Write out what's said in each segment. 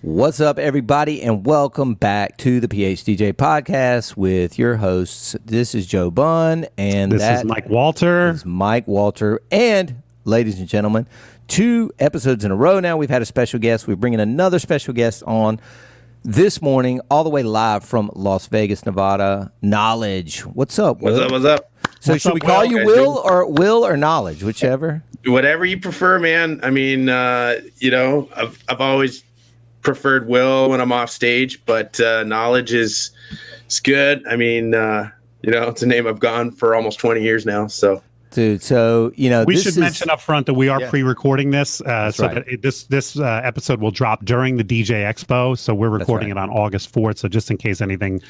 What's up, everybody, and welcome back to the PHDJ podcast with your hosts. This is Joe Bunn, and this is Mike Walter. This is Mike Walter, and ladies and gentlemen, 2 episodes in a row now. We've had a special guest. We're bringing another special guest on this morning, all the way live from Las Vegas, Nevada. Knowledge. What's up, Will? What's up? So What's should up, we call you Will Will or Knowledge, whichever? Whatever you prefer, man. I mean, I've always preferred Will when I'm off stage, but Knowledge is good. I mean, it's a name I've gone for almost 20 years now. So, dude, so we should mention up front that we are pre-recording this, right. that this episode will drop during the DJ Expo. So we're recording it on August 4th. So just in case anything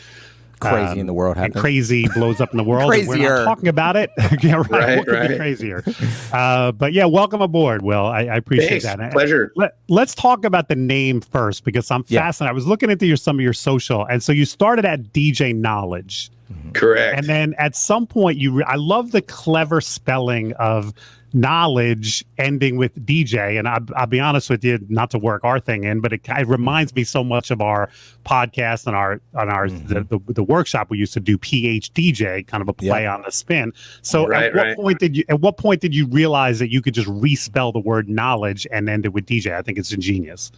crazy in the world happens, crazy blows up in the world, and we're not talking about it. Yeah, right. What could be crazier? But yeah, welcome aboard, Will. I appreciate that. Pleasure. Let's talk about the name first, because I'm fascinated. I was looking into some of your social, and so you started at DJ Knowledge. Correct. And then at some point, I love the clever spelling of knowledge ending with DJ. And I'll be honest with you, not to work our thing in, but it reminds me so much of our podcast and our the workshop we used to do, PHDJ, kind of a play on the spin. So at what point did you realize that you could just respell the word knowledge and end it with DJ? I think it's ingenious.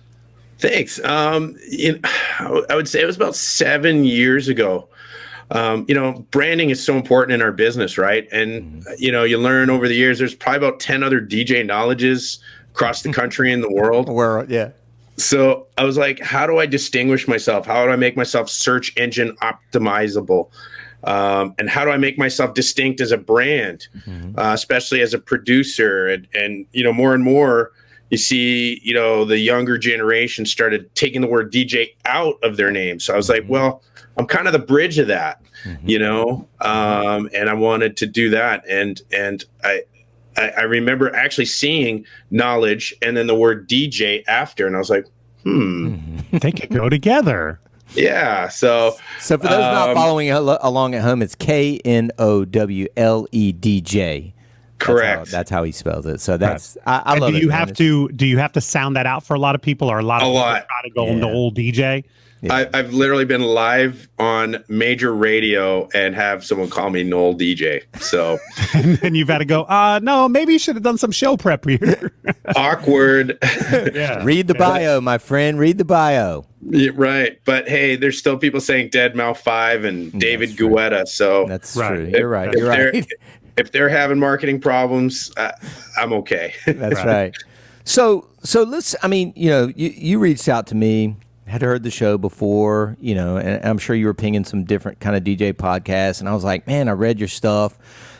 Thanks. I would say it was about 7 years ago. Branding is so important in our business, right? And, you learn over the years, there's probably about 10 other DJ Knowledges across the country and the world. Yeah. So I was like, how do I distinguish myself? How do I make myself search engine optimizable? And how do I make myself distinct as a brand, especially as a producer? And more and more, you see, the younger generation started taking the word DJ out of their name. So I was like, well, I'm kind of the bridge of that, and I wanted to do that. And I remember actually seeing knowledge and then the word DJ after, and I was like, they could go together. Yeah. So for those not following along at home, it's KNOWLEDJ. Correct. That's how he spells it. So that's I love it. Do you have to sound that out for a lot of people, or a lot of people try to go KnowleDJ? Yeah. I've literally been live on major radio and have someone call me KnowleDJ. So and then you've got to go, no, maybe you should have done some show prep here. Awkward. Yeah. Read the bio, my friend. Read the bio. Yeah, right. But hey, there's still people saying Deadmau 5 and David Guetta. So that's true. You're right. If they're having marketing problems, I'm okay. That's right. So let's, you reached out to me, had heard the show before, and I'm sure you were pinging some different kind of DJ podcasts. And I was like, man, I read your stuff.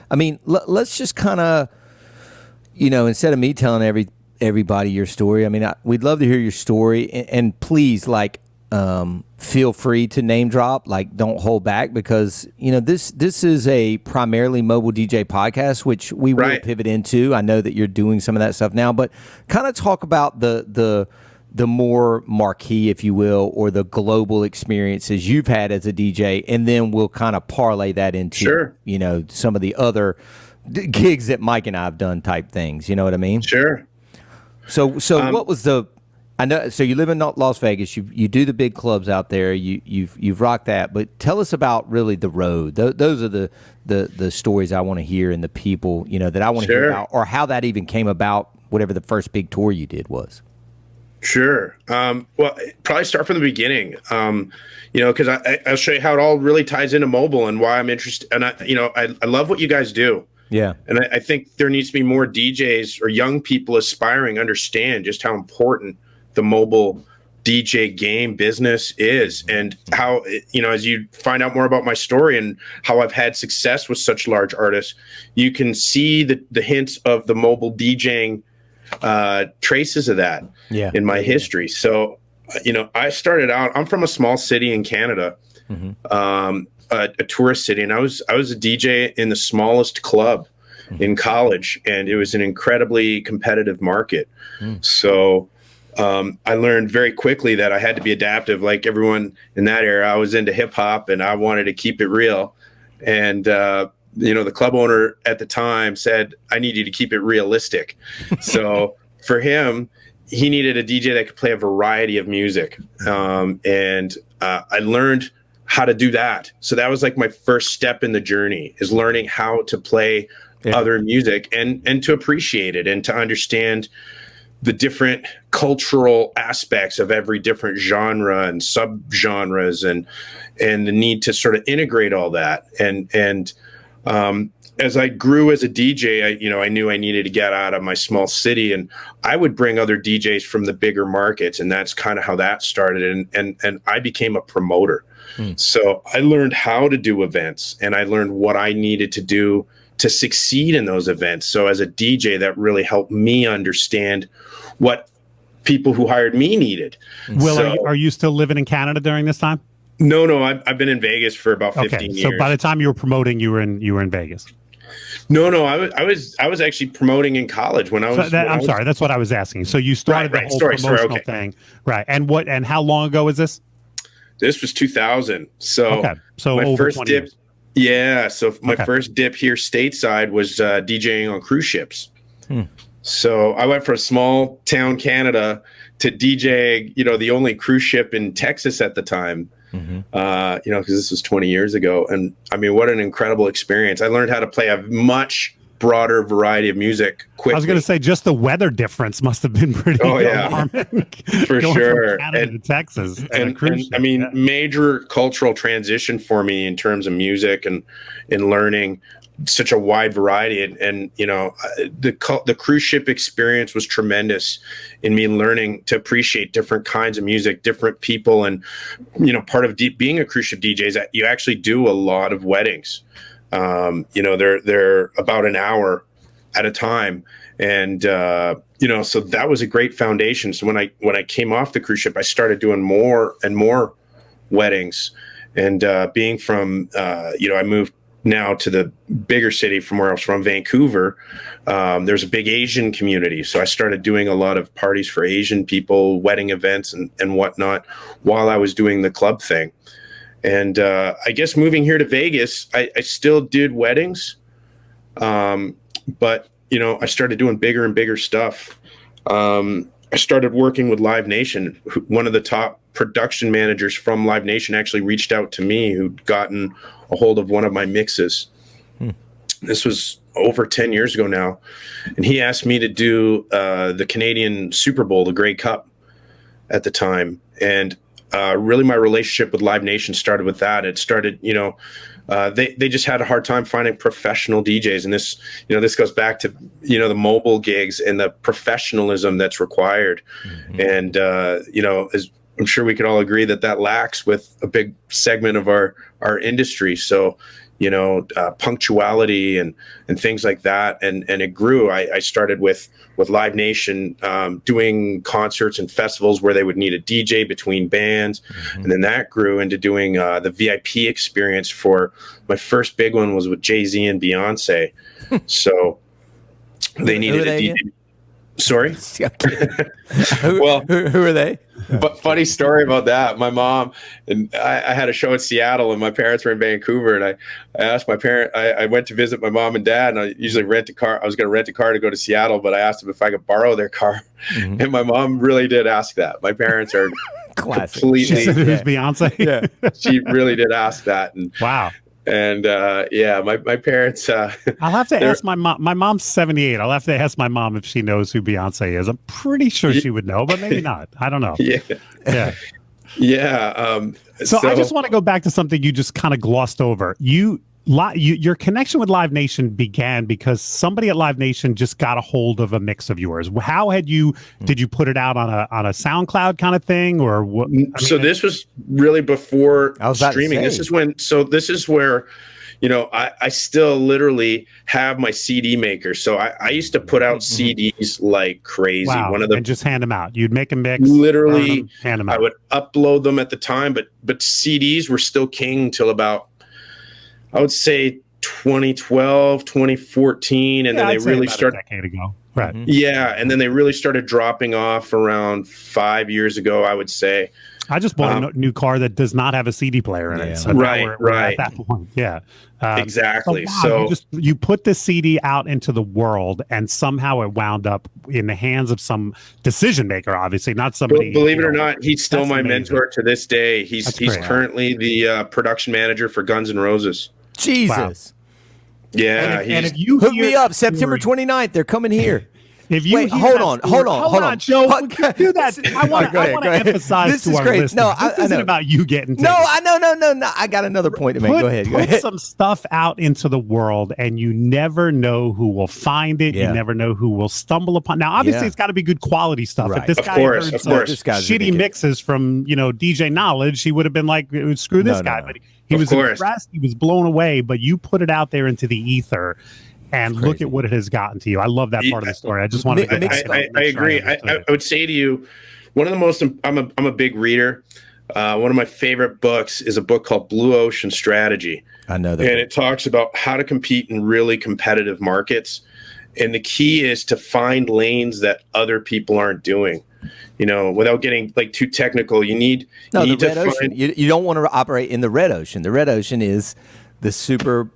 I mean, let's just kind of, instead of me telling everybody your story, we'd love to hear your story. And please, feel free to name drop, don't hold back, because this is a primarily mobile DJ podcast, which we will pivot into. I know that you're doing some of that stuff now, but kind of talk about the more marquee, if you will, or the global experiences you've had as a DJ, and then we'll kind of parlay that into some of the other gigs that Mike and I have done type things. You know what I mean? Sure. So what was the? I know. So you live in Las Vegas. You do the big clubs out there. You've rocked that. But tell us about really the road. Those are the stories I want to hear, and the people that I want to hear about, or how that even came about. Whatever the first big tour you did was. Sure. Well, probably start from the beginning. Because I'll show you how it all really ties into mobile and why I'm interested. And I love what you guys do. Yeah. And I think there needs to be more DJs or young people aspiring understand just how important the mobile DJ game business is, and how, as you find out more about my story and how I've had success with such large artists, you can see the hints of the mobile DJing traces of that in my history. So, I started out, I'm from a small city in Canada, a tourist city, and I was a DJ in the smallest club in college, and it was an incredibly competitive market. So I learned very quickly that I had to be adaptive. Like everyone in that era, I was into hip hop and I wanted to keep it real. And, the club owner at the time said, I need you to keep it realistic. So for him, he needed a DJ that could play a variety of music. And I learned how to do that. So that was like my first step in the journey, is learning how to play other music and to appreciate it and to understand the different cultural aspects of every different genre and subgenres and the need to sort of integrate all that. And as I grew as a DJ, I knew I needed to get out of my small city, and I would bring other DJs from the bigger markets. And that's kind of how that started. And I became a promoter. So I learned how to do events, and I learned what I needed to do to succeed in those events. So as a DJ, that really helped me understand what people who hired me needed. Will, are you still living in Canada during this time? No, I've been in Vegas for about 15 years. So by the time you were promoting, you were in Vegas. No, I was actually promoting in college when I was. I'm sorry, that's what I was asking. So you started the whole promotional thing, right? And how long ago was this? This was 2000. So so over first 20 dip. years. Yeah, so my first dip here stateside was DJing on cruise ships. So I went from small town Canada to DJ, the only cruise ship in Texas at the time. Because this was 20 years ago. And I mean, what an incredible experience. I learned how to play a much broader variety of music quickly. I was going to say, just the weather difference must have been pretty alarming. For sure. From Canada to Texas. Major cultural transition for me in terms of music and in learning such a wide variety. And the cruise ship experience was tremendous in me learning to appreciate different kinds of music, different people. And, part of being a cruise ship DJ is that you actually do a lot of weddings. They're about an hour at a time. And, so that was a great foundation. So when I came off the cruise ship, I started doing more and more weddings. And being from, I moved now to the bigger city from where I was from, Vancouver. There's a big Asian community. So I started doing a lot of parties for Asian people, wedding events and whatnot while I was doing the club thing. And I guess moving here to Vegas, I still did weddings. But, I started doing bigger and bigger stuff. I started working with Live Nation. One of the top production managers from Live Nation actually reached out to me, who'd gotten a hold of one of my mixes. This was over 10 years ago now. And he asked me to do the Canadian Super Bowl, the Grey Cup at the time. And really my relationship with Live Nation started with that. It started, they just had a hard time finding professional DJs. And this goes back to, the mobile gigs and the professionalism that's required. And, as I'm sure we could all agree that lacks with a big segment of our industry. So, punctuality and things like that. And it grew. I started with Live Nation, doing concerts and festivals where they would need a DJ between bands. And then that grew into doing the VIP experience. For my first big one was with Jay-Z and Beyonce. So they needed a DJ. Sorry? Who are they? But funny story about that. My mom and I had a show in Seattle, and my parents were in Vancouver. And I asked my parent. I went to visit my mom and dad, and I usually rent a car. I was going to rent a car to go to Seattle, but I asked them if I could borrow their car. And my mom really did ask that. My parents are completely. She said, "Who's Beyonce?" Yeah, she really did ask that. And wow. And my parents. I'll have to ask my mom. My mom's 78. I'll have to ask my mom if she knows who Beyonce is. I'm pretty sure she would know, but maybe not. I don't know. Yeah. So I just want to go back to something you just kind of glossed over. Your connection with Live Nation began because somebody at Live Nation just got a hold of a mix of yours. How did you put it out on a SoundCloud kind of thing, or what? This was really before streaming. This is where, I still literally have my CD maker. So I used to put out CDs like crazy. Wow. And just hand them out. You'd make a mix. Literally, hand them out. I would upload them at the time, but CDs were still king till about, I would say 2012, 2014, and then they really started a decade ago. Right. Yeah, and then they really started dropping off around 5 years ago, I would say. I just bought a new car that does not have a CD player in it. So now we're at that point. Yeah. Exactly. So you put the CD out into the world, and somehow it wound up in the hands of some decision maker, obviously, not somebody. Believe it or not, he's still my mentor to this day. He's currently the production manager for Guns N' Roses. Jesus. Wow. Yeah. And if you hook me up September 29th, they're coming here. If you hold on, Joe. Do that. I want to emphasize this to is our crazy. listeners. No, this isn't about you getting tickets. No, I got another point to make. Go ahead. Put some stuff out into the world, and you never know who will find it. You never know who will stumble upon. Now, obviously, it's got to be good quality stuff. Right. If this of guy course, heard this shitty mixes from DJ Knowledge, he would have been like, "Screw this guy." But he was impressed. He was blown away. But you put it out there into the ether. And look at what it has gotten to you. I love that part of the story. I just wanted to get that. I agree. I would say to you, one of the most. I'm a big reader. One of my favorite books is a book called Blue Ocean Strategy. I know that, and it talks about how to compete in really competitive markets. And the key is to find lanes that other people aren't doing. Without getting like too technical, you need the red ocean. You don't want to operate in the red ocean. The red ocean is the super,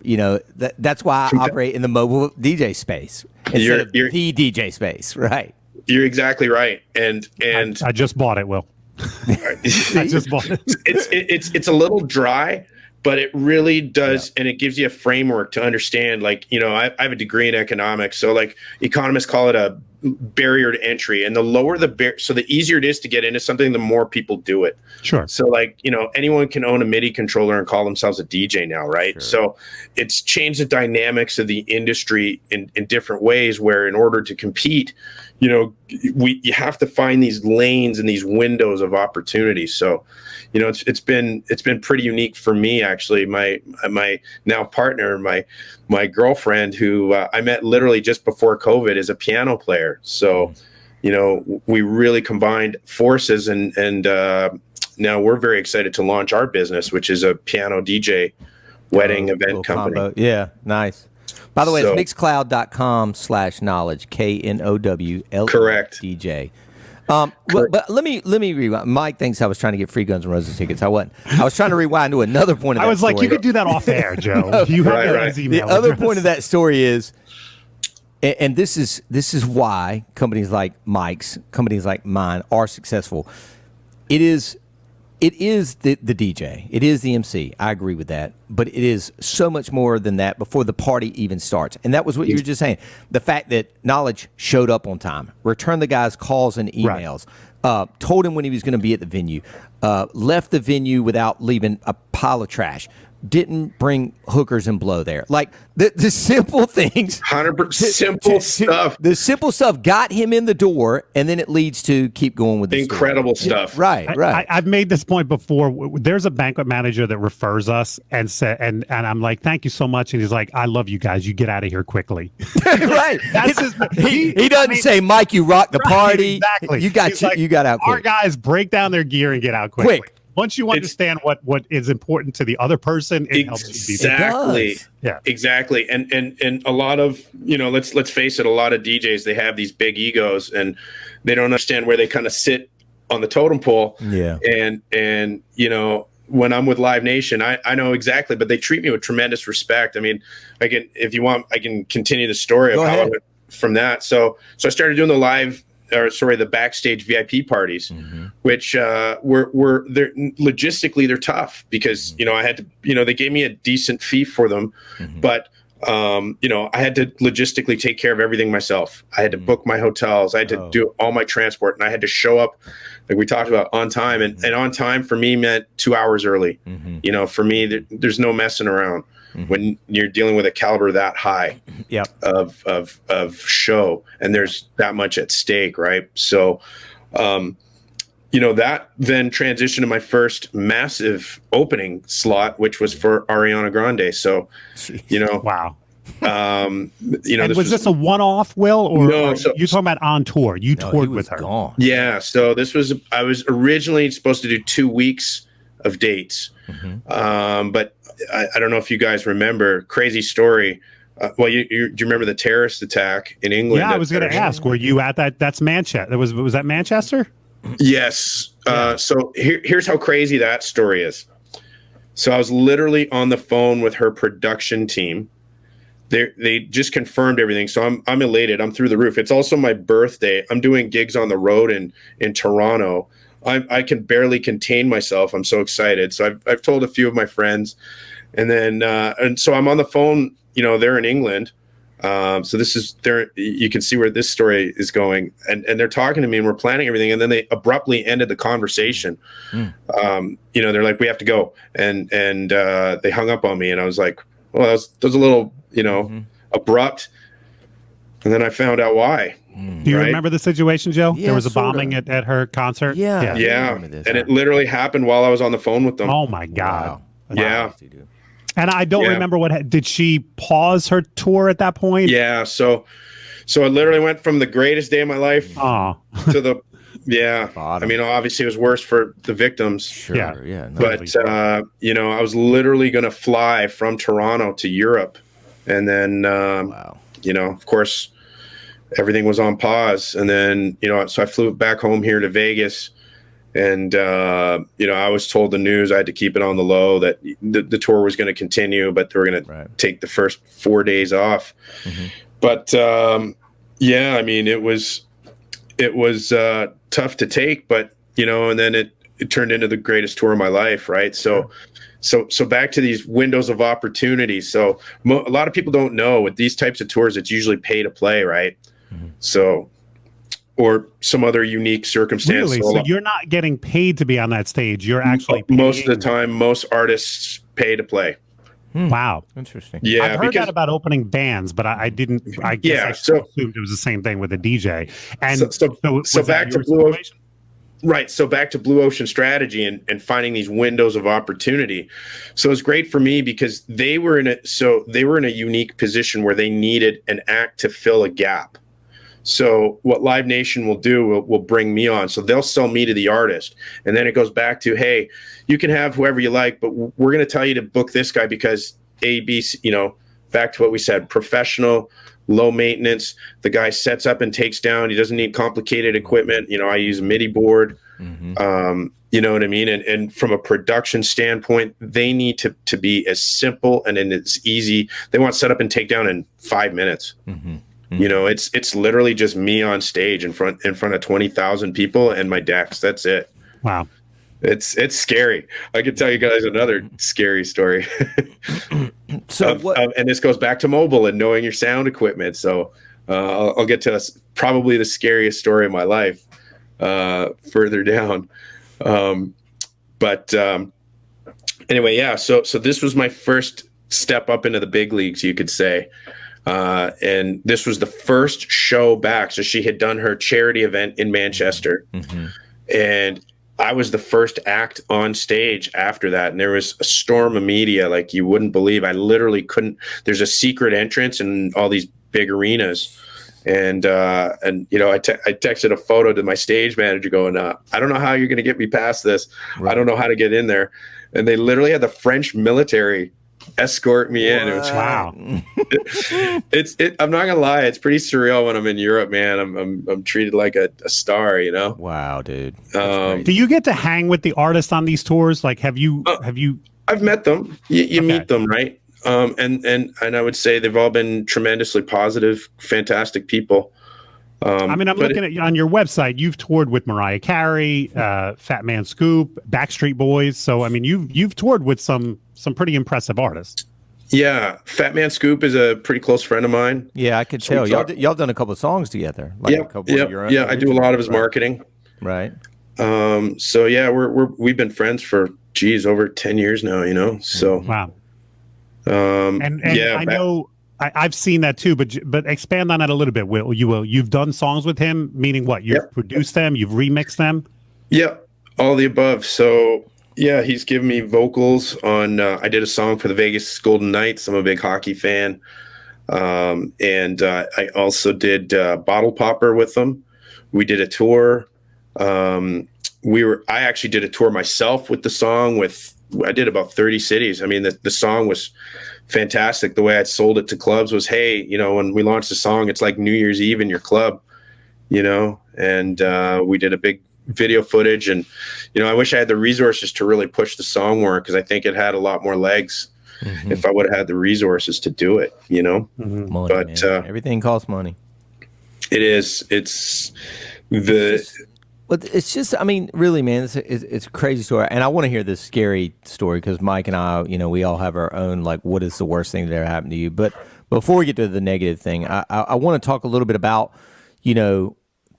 that's why I operate in the mobile DJ space instead of the DJ space, right? You're exactly right, and I just bought it, Will. I just bought it. It's a little dry, but it really does, and it gives you a framework to understand. Like, I have a degree in economics, so like economists call it a barrier to entry, and the lower the so the easier it is to get into something, the more people do it. Sure. So like, anyone can own a MIDI controller and call themselves a DJ now, right? Sure. So it's changed the dynamics of the industry in different ways, where in order to compete, you have to find these lanes and these windows of opportunity. So, it's been pretty unique for me, actually. My now partner, my girlfriend, who I met literally just before COVID, is a piano player. So, we really combined forces, and now we're very excited to launch our business, which is a piano DJ wedding event company. Combo. Yeah, nice. By the way, it's mixcloud.com/knowledge, KNOWLEDJ. Correct. DJ. But let me rewind. Mike thinks I was trying to get free Guns N' Roses tickets. I wasn't. I was trying to rewind to another point of that story. I was like, you could do that off air, Joe. You have his email The other address. point of that story is, and this is why companies like Mike's, companies like mine are successful. It is the DJ. It is the MC. I agree with that. But it is so much more than that before the party even starts. And that was what you were just saying. The fact that Knowledge showed up on time, returned the guy's calls and emails, told him when he was going to be at the venue, left the venue without leaving a pile of trash, didn't bring hookers and blow there. Like the simple things. 100% simple stuff. The simple stuff got him in the door, and then it leads to keep going with the incredible stuff. Right. I've made this point before. There's a banquet manager that refers us and I'm like, thank you so much. And he's like, I love you guys. You get out of here quickly. Right. He doesn't say, Mike, you rock the party. Exactly. You got out quick. Our guys break down their gear and get out quickly. Once you understand what is important to the other person, it helps you be exactly. Yeah, exactly. And a lot of, let's face it, a lot of DJs, they have these big egos and they don't understand where they kind of sit on the totem pole. Yeah. And when I'm with Live Nation, I know exactly, but they treat me with tremendous respect. I mean, if you want, I can continue the story of how I went from that. So I started doing the backstage VIP parties, which were they're logistically they're tough because I had to they gave me a decent fee for them, but I had to logistically take care of everything myself. I had to book my hotels, I had to do all my transport, and I had to show up, like we talked about, on time. And on time for me meant 2 hours early. For me, there's no messing around. When you're dealing with a caliber that high of show, and there's that much at stake, right? So, that then transitioned to my first massive opening slot, which was for Ariana Grande. So, wow. Was this a one-off, Will, or no? You talking about on tour? You toured with her? Gone. Yeah. So I was originally supposed to do 2 weeks of dates, but I don't know if you guys remember, crazy story. Do you remember the terrorist attack in England? Yeah, I was going to ask, were you at that? That's Manchester. Was that Manchester? Yes. So here's how crazy that story is. So I was literally on the phone with her production team. They just confirmed everything. So I'm elated. I'm through the roof. It's also my birthday. I'm doing gigs on the road in Toronto. I can barely contain myself. I'm so excited. So I've told a few of my friends, and then and so I'm on the phone. They're in England. So this is there. You can see where this story is going, and they're talking to me, and we're planning everything, and then they abruptly ended the conversation. They're like, "We have to go," and they hung up on me, and I was like, "Well, that was a little, abrupt." And then I found out why. Do you remember the situation, Joe? Yeah, there was a sorta. bombing at her concert. Yeah. Yeah, This, and it literally happened while I was on the phone with them. Oh my God. Wow. Yeah. Crazy, dude. And I don't remember did she pause her tour at that point? Yeah, so I literally went from the greatest day of my life to the Bottom. I mean, obviously it was worse for the victims. Sure. Yeah. No, But I was literally going to fly from Toronto to Europe, and then of course everything was on pause, and then so I flew back home here to Vegas. And, I was told the news. I had to keep it on the low that the tour was going to continue, but they were going to take the first 4 days off. Mm-hmm. But, I mean, it was tough to take, but, and then it turned into the greatest tour of my life. Right. So back to these windows of opportunity. So a lot of people don't know with these types of tours, it's usually pay to play. Right. Mm-hmm. So, or some other unique circumstance. Really? So you're not getting paid to be on that stage. You're actually paying. Most of the time, most artists pay to play. Wow. Interesting. Yeah. I've heard that about opening bands, but I didn't, I guess I assumed it was the same thing with a DJ. And so back to Blue Ocean. Right. So back to Blue Ocean strategy and finding these windows of opportunity. So it's great for me because they were in a unique position where they needed an act to fill a gap. So what Live Nation will do will bring me on. So they'll sell me to the artist. And then it goes back to, hey, you can have whoever you like, but we're going to tell you to book this guy because A, B, C, back to what we said, professional, low maintenance. The guy sets up and takes down. He doesn't need complicated equipment. I use a MIDI board. Mm-hmm. You know what I mean? And from a production standpoint, they need to be as simple and as easy. They want set up and take down in 5 minutes. Mm-hmm. It's literally just me on stage in front of 20,000 people and my decks. That's it. Wow. It's scary. I could tell you guys another scary story. And this goes back to mobile and knowing your sound equipment. So I'll get to probably the scariest story of my life further down. Anyway, yeah. So this was my first step up into the big leagues, you could say. And this was the first show back. So she had done her charity event in Manchester. Mm-hmm. And I was the first act on stage after that. And there was a storm of media like you wouldn't believe. I literally couldn't. There's a secret entrance in all these big arenas. And I texted a photo to my stage manager going, I don't know how you're going to get me past this. Right. I don't know how to get in there. And they literally had the French military escort me in. It was, wow. I'm not gonna lie, it's pretty surreal when I'm in Europe, man. I'm treated like a star, Wow, dude. Do you get to hang with the artists on these tours? Like, have you I've met them. You meet them, right? And I would say they've all been tremendously positive, fantastic people. I'm looking at on your website. You've toured with Mariah Carey, Fat Man Scoop, Backstreet Boys. So you've toured with some pretty impressive artists. Yeah, Fat Man Scoop is a pretty close friend of mine. Yeah, I could tell. Y'all done a couple of songs together. Like I do a lot of his marketing. Right. So yeah, we've been friends for over 10 years now. So wow. I know. I've seen that too, but expand on that a little bit. You've done songs with him, meaning what? You've produced them, you've remixed them. Yeah, all the above. So yeah, he's given me vocals on. I did a song for the Vegas Golden Knights. I'm a big hockey fan, and I also did Bottle Popper with them. We did a tour. I actually did a tour myself with the song. I did about 30 cities. I mean, the song was fantastic. The way I sold it to clubs was, hey, when we launched the song, it's like New Year's Eve in your club, and we did a big video footage. And, I wish I had the resources to really push the song more, because I think it had a lot more legs if I would have had the resources to do it, Money, But man. Everything costs money. It is. But it's just, I mean, really, man, it's a crazy story. And I want to hear this scary story, because Mike and I, we all have our own, like, what is the worst thing that ever happened to you? But before we get to the negative thing, I want to talk a little bit about,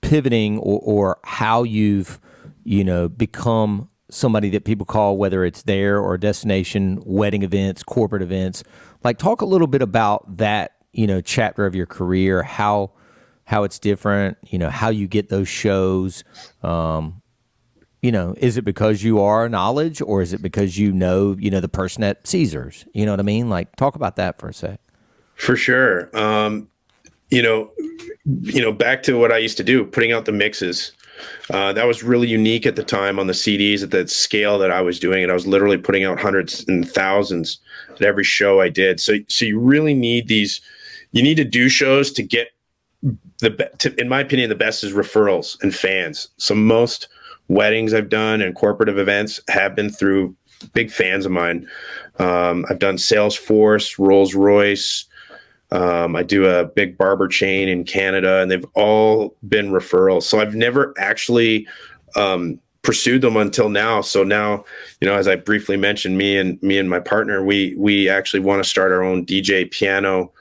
pivoting or how you've, become somebody that people call, whether it's there or destination, wedding events, corporate events. Like, talk a little bit about that, chapter of your career, how it's different, how you get those shows. Is it because you are knowledge, or is it because the person at Caesars? You know what I mean? Like, talk about that for a sec. For sure. Back to what I used to do, putting out the mixes. That was really unique at the time on the CDs at that scale that I was doing it. I was literally putting out hundreds and thousands at every show I did. So you really need these. You need to do shows to get in my opinion, the best is referrals and fans. So most weddings I've done and corporate events have been through big fans of mine. I've done Salesforce, Rolls-Royce. I do a big barber chain in Canada, and they've all been referrals. So I've never actually pursued them until now. So now, as I briefly mentioned, me and my partner, we actually want to start our own DJ piano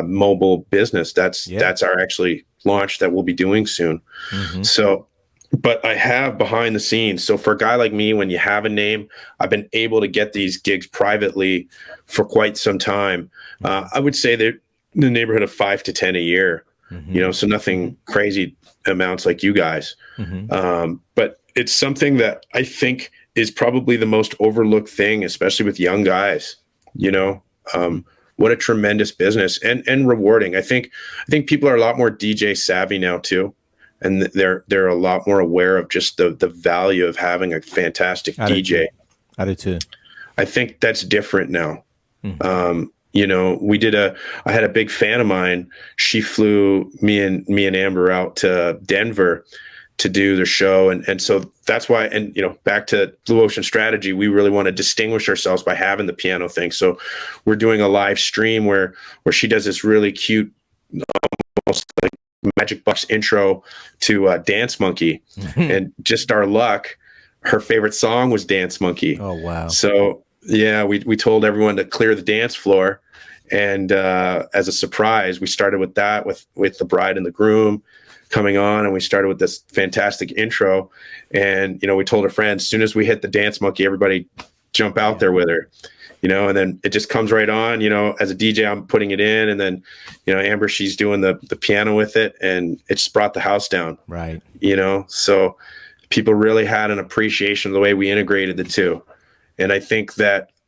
mobile business. That's our actually launch that we'll be doing soon. So, but I have behind the scenes. So for a guy like me, when you have a name, I've been able to get these gigs privately for quite some time. I would say they're in the neighborhood of 5 to 10 a year, so nothing crazy amounts like you guys. But it's something that I think is probably the most overlooked thing, especially with young guys, what a tremendous business and rewarding. I think people are a lot more DJ savvy now too. And they're a lot more aware of just the value of having a fantastic DJ. I do too. I think that's different now. I had a big fan of mine. She flew me and Amber out to Denver to do the show. And so that's why, and back to Blue Ocean Strategy, we really want to distinguish ourselves by having the piano thing. So we're doing a live stream where she does this really cute, almost like Magic Bucks intro to Dance Monkey. And just our luck, her favorite song was Dance Monkey. Oh, wow. So yeah, we told everyone to clear the dance floor. And as a surprise, we started with that, with the bride and the groom coming on, and we started with this fantastic intro. And we told her friends, as soon as we hit the Dance Monkey, everybody jump out there with her, and then it just comes right on. As a DJ, I'm putting it in, and then Amber, she's doing the piano with it, and it just brought the house down. Right. So people really had an appreciation of the way we integrated the two. And I think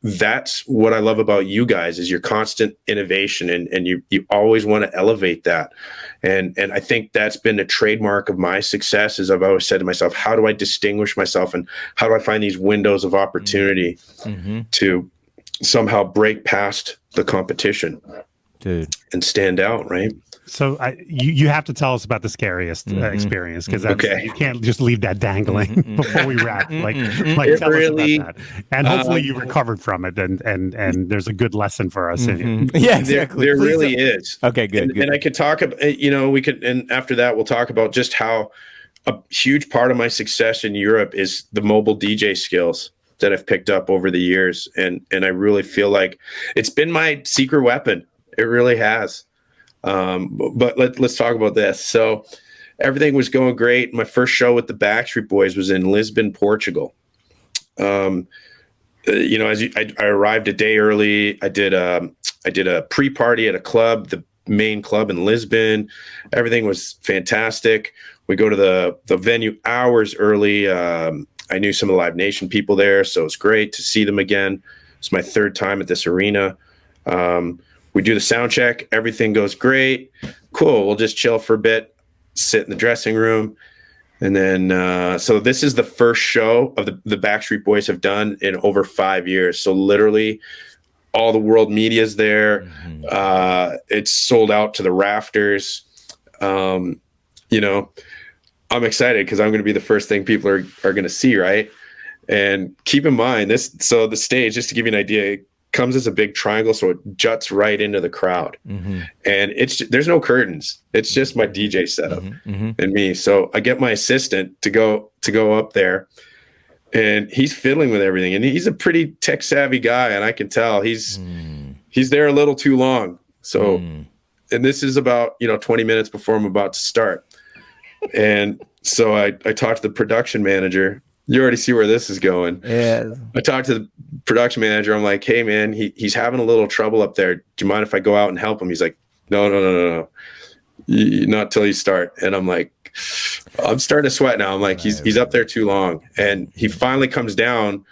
that's what I love about you guys is your constant innovation, and you always want to elevate that. And I think that's been a trademark of my success, is I've always said to myself, how do I distinguish myself, and how do I find these windows of opportunity to somehow break past the competition, dude, and stand out, right? So you have to tell us about the scariest experience, because you can't just leave that dangling before we wrap. Like tell really, us about that. And hopefully you recovered from it, and there's a good lesson for us in it. Yeah, exactly. There really is. Okay, good. And I could talk about, and after that we'll talk about just how a huge part of my success in Europe is the mobile DJ skills that I've picked up over the years, and I really feel like it's been my secret weapon. It really has. But let's talk about this. So everything was going great. My first show with the Backstreet Boys was in Lisbon, Portugal. I arrived a day early. I did a pre-party at a club, the main club in Lisbon. Everything was fantastic. We go to the venue hours early. I knew some of the Live Nation people there, so it's great to see them again. It's my third time at this arena. We do the sound check. Everything goes great. Cool. We'll just chill for a bit, sit in the dressing room. And then, so this is the first show of the Backstreet Boys have done in over 5 years. So literally all the world media's there. It's sold out to the rafters. I'm I'm excited because I'm going to be the first thing people are going to see, right? And keep in mind so the stage, just to give you an idea, it comes as a big triangle, so it juts right into the crowd. And there's no curtains. It's just my DJ setup and me. So I get my assistant to go up there, and he's fiddling with everything. And he's a pretty tech savvy guy, and I can tell he's there a little too long. So, and this is about 20 minutes before I'm about to start. And so I talked to the production manager. You already see where this is going. Yeah. I talked to the production manager. I'm like, hey man, he's having a little trouble up there. Do you mind if I go out and help him? He's like, no. Not till you start. And I'm like, I'm starting to sweat now. I'm like, he's up there too long. And he finally comes down,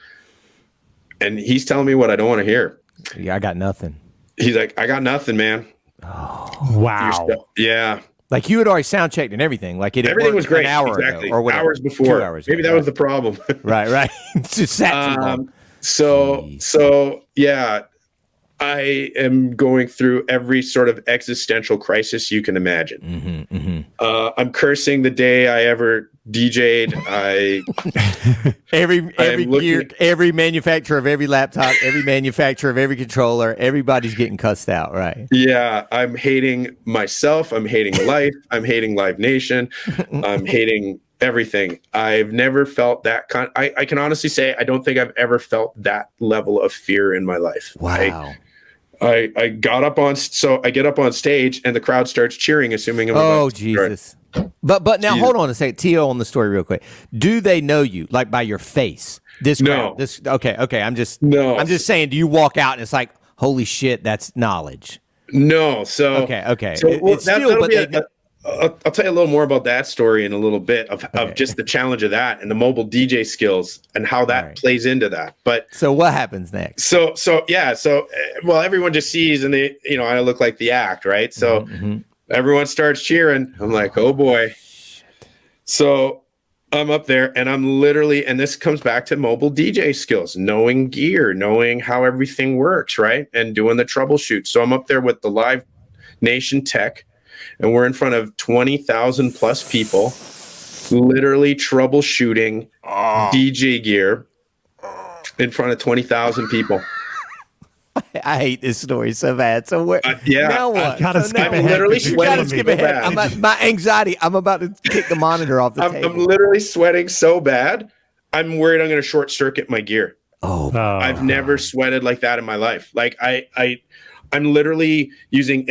and he's telling me what I don't want to hear. Yeah, I got nothing. He's like, I got nothing, man. Oh, wow. Yeah. Like you had already sound checked and everything. Like everything was great. An hour exactly. ago or whatever. Hours before. 2 hours Maybe ago, that was the problem. Right. It's just sat too long. So yeah, I am going through every sort of existential crisis you can imagine. I'm cursing the day I ever DJ'd. Every manufacturer of every laptop, every manufacturer of every controller, everybody's getting cussed out, right? Yeah, I'm hating myself. I'm hating life. I'm hating Live Nation. I'm hating everything. I've never felt that I can honestly say I don't think I've ever felt that level of fear in my life. Wow. I got up on, so I get up on stage and the crowd starts cheering, assuming I'm about to Jesus. start. But now hold on a second. T.O. on the story real quick. Do they know you like by your face? No. Okay. I'm just saying, do you walk out and it's like, holy shit, that's knowledge? No. So okay. So I'll tell you a little more about that story in a little bit of just the challenge of that and the mobile DJ skills and how that plays into that. But so what happens next? So everyone just sees and they, I look like the act, right? So everyone starts cheering. I'm like, oh boy. So I'm up there and I'm literally, and this comes back to mobile DJ skills, knowing gear, knowing how everything works, right? And doing the troubleshoot. So I'm up there with the Live Nation tech, and we're in front of 20,000 plus people, literally troubleshooting DJ gear in front of 20,000 people. I hate this story so bad. So where? Now what? I'm literally sweating. Skip ahead. My anxiety. I'm about to kick the monitor off the table. I'm literally sweating so bad. I'm worried I'm going to short circuit my gear. I've never sweated like that in my life. Like I'm literally using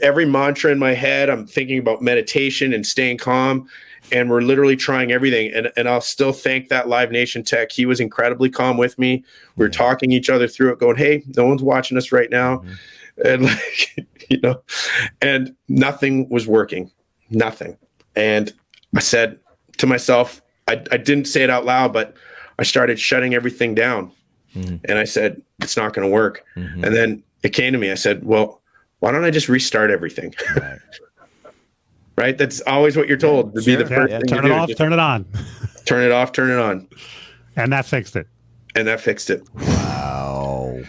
every mantra in my head. I'm thinking about meditation and staying calm, and we're literally trying everything. And I'll still thank that Live Nation tech. He was incredibly calm with me. We were talking each other through it, going, "Hey, no one's watching us right now," and and nothing was working, nothing. And I said to myself, I didn't say it out loud, but I started shutting everything down, and I said, "It's not going to work." And then it came to me. I said, well, why don't I just restart everything? Right? That's always what you're told. To be the first thing turn it off, turn it on. Turn it off, turn it on. And that fixed it. Wow.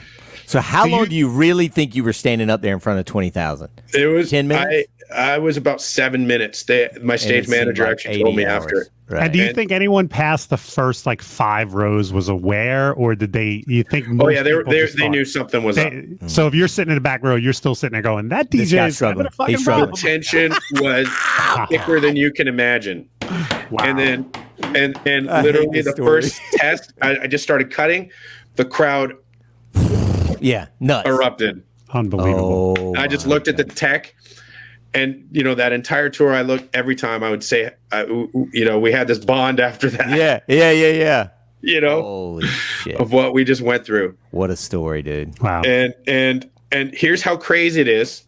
So how long do you really think you were standing up there in front of 20,000? It was 10 minutes? I was about 7 minutes. My stage manager actually told me after. Right. And do you think anyone past the first 5 rows was aware, or did they? You think? Most they knew something was up. So if you're sitting in the back row, you're still sitting there going, "That DJ is struggling." He's struggling. The tension was thicker than you can imagine. Wow. And then and literally the first test, I just started cutting. The crowd, nuts, erupted. Unbelievable. I just looked at the tech. And, that entire tour, I looked every time I would say, we had this bond after that. Yeah. Holy shit. Of what we just went through. What a story, dude. Wow. And here's how crazy it is.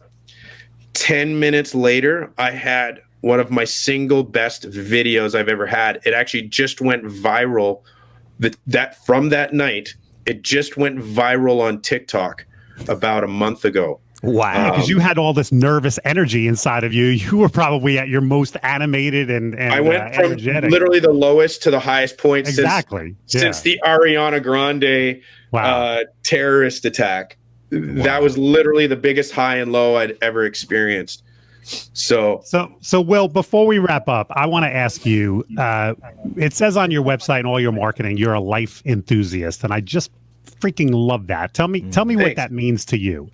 10 minutes later, I had one of my single best videos I've ever had. It actually just went viral. From that night, it just went viral on TikTok about a month ago. Wow. Because you had all this nervous energy inside of you. You were probably at your most animated and I went from energetic. Literally the lowest to the highest point since the Ariana Grande terrorist attack. Wow. That was literally the biggest high and low I'd ever experienced. So Will, before we wrap up, I want to ask you, it says on your website and all your marketing, you're a life enthusiast. And I just freaking love that. Tell me what that means to you.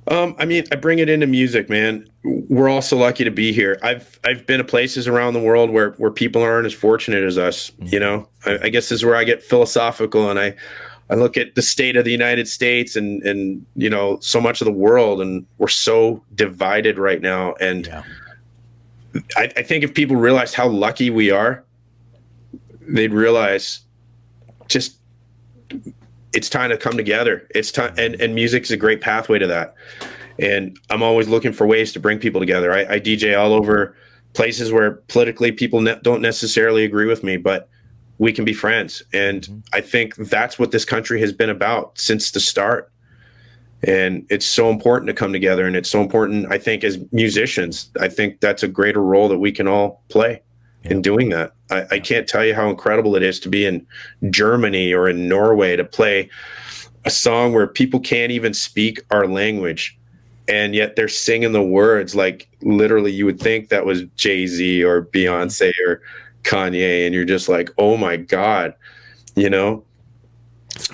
I mean, I bring it into music, man. We're all so lucky to be here. I've been to places around the world where people aren't as fortunate as us. You know, I guess this is where I get philosophical, and I look at the state of the United States and you know, so much of the world, and we're so divided right now. And I think if people realized how lucky we are, they'd realize just it's time to come together. It's time, and music is a great pathway to that. And I'm always looking for ways to bring people together. I DJ all over places where politically people don't necessarily agree with me, but we can be friends. And I think that's what this country has been about since the start. And it's so important to come together. And it's so important, I think, as musicians, I think that's a greater role that we can all play in doing that. I can't tell you how incredible it is to be in Germany or in Norway to play a song where people can't even speak our language, and yet they're singing the words like literally you would think that was Jay-Z or Beyonce or Kanye, and you're just like, oh my God, you know?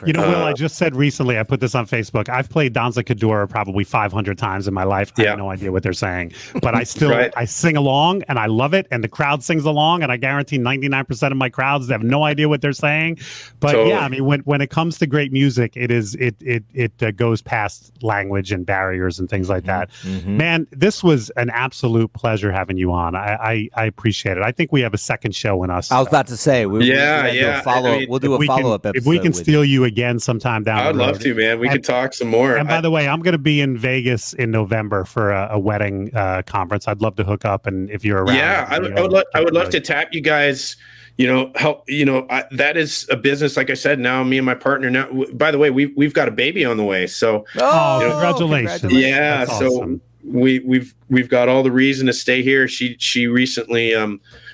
You know, Will, I just said recently, I put this on Facebook, I've played Danza Kuduro probably 500 times in my life. I have no idea what they're saying, but I still, I sing along and I love it. And the crowd sings along, and I guarantee 99% of my crowds have no idea what they're saying. But yeah, I mean, when it comes to great music, it goes past language and barriers and things like that. Man, this was an absolute pleasure having you on. I appreciate it. I think we have a second show in us. I was about to say, we'll do a follow-up episode. If we can steal you again sometime down the road. I'd love to, man. We could talk some more. And by the way, I'm going to be in Vegas in November for a wedding conference. I'd love to hook up, and if you're around, I would love to tap you guys. You know, help. You know, that is a business. Like I said, now me and my partner. Now, by the way, we've got a baby on the way. So, congratulations! Yeah, that's so awesome. we've got all the reason to stay here. She recently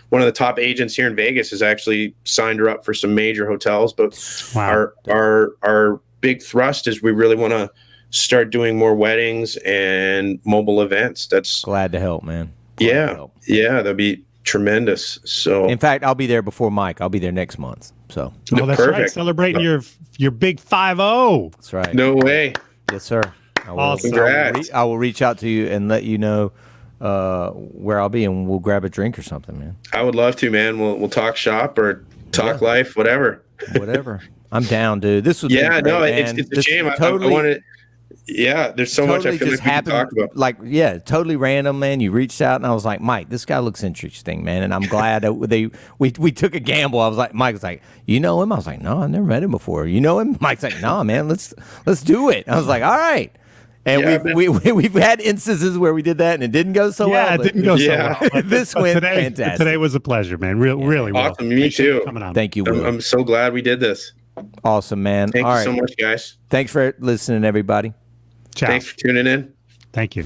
one of the top agents here in Vegas has actually signed her up for some major hotels. But our big thrust is we really want to start doing more weddings and mobile events. That's glad to help, man. Yeah, that'd be tremendous. So in fact, I'll be there before Mike. I'll be there next month. So that's perfect. Right. Celebrating your big 5-0. That's right. No way. Yes, sir. Awesome. Congrats. I will reach out to you and let you know where I'll be, and we'll grab a drink or something, man. I would love to, man. We'll talk shop or talk life, whatever. Whatever. I'm down, dude. This was great, man. It's a shame. I wanted. Yeah, there's so much I feel like we can talk about. Like, totally random, man. You reached out, and I was like, Mike, this guy looks interesting, man. And I'm glad that we took a gamble. I was like, Mike was like, you know him? I was like, no, I've never met him before. You know him? Mike's like, no, man, let's do it. I was like, all right. And we've had instances where we did that and it didn't go so well. Yeah, it didn't go so well. This went fantastic. Today was a pleasure, man. Really awesome. Me too. Coming on. Thank you, Will. I'm so glad we did this. Awesome, man. Thank you so much, guys. Thanks for listening, everybody. Ciao. Thanks for tuning in. Thank you.